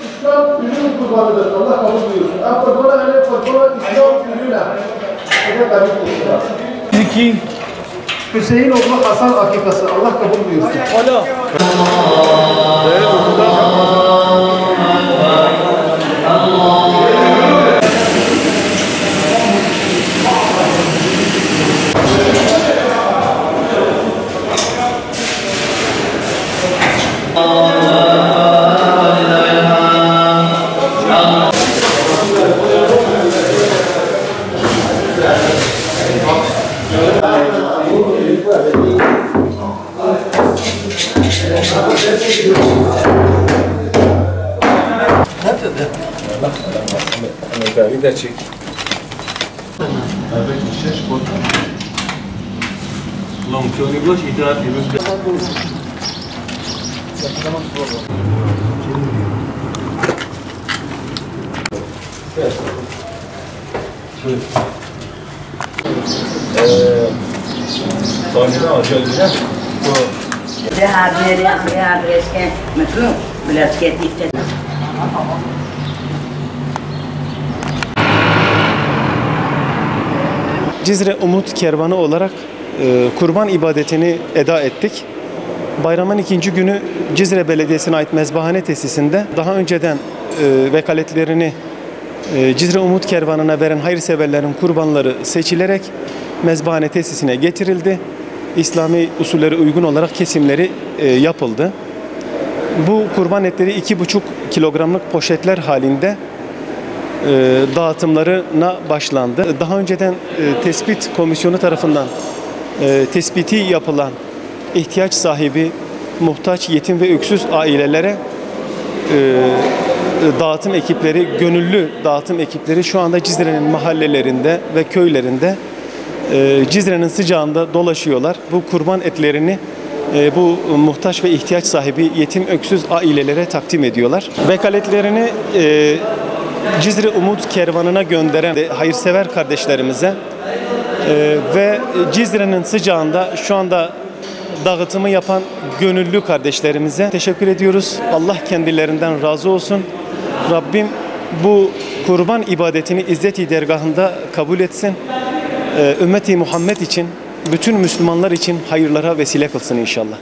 İslam ürün kurbanıdır. Allah kabul buyursun. Kurbanı hele kurbanı İslam ürüne. İki, Hüseyin oğlu Hasan akikası. Allah kabul buyursun. Hala. ده çek. Ulan çok yavaş itaat ediyoruz. Tanrı'na acayip. Cizre Umut Kervanı olarak kurban ibadetini eda ettik. Bayramın ikinci günü Cizre Belediyesi'ne ait mezbahane tesisinde daha önceden vekaletlerini Cizre Umut Kervanı'na veren hayırseverlerin kurbanları seçilerek mezbahane tesisine getirildi. İslami usullere uygun olarak kesimleri yapıldı. Bu kurban etleri 2,5 kilogramlık poşetler halinde dağıtımlarına başlandı. Daha önceden tespit komisyonu tarafından tespiti yapılan ihtiyaç sahibi, muhtaç, yetim ve öksüz ailelere dağıtım ekipleri, gönüllü dağıtım ekipleri şu anda Cizre'nin mahallelerinde ve köylerinde Cizre'nin sıcağında dolaşıyorlar. Bu kurban etlerini bu muhtaç ve ihtiyaç sahibi yetim öksüz ailelere takdim ediyorlar. Vekaletlerini Cizre Umut Kervanı'na gönderen hayırsever kardeşlerimize ve Cizre'nin sıcağında şu anda dağıtımı yapan gönüllü kardeşlerimize teşekkür ediyoruz. Allah kendilerinden razı olsun. Rabbim bu kurban ibadetini İzzet-i Dergahı'nda kabul etsin. Ümmeti Muhammed için, bütün Müslümanlar için hayırlara vesile kılsın inşallah.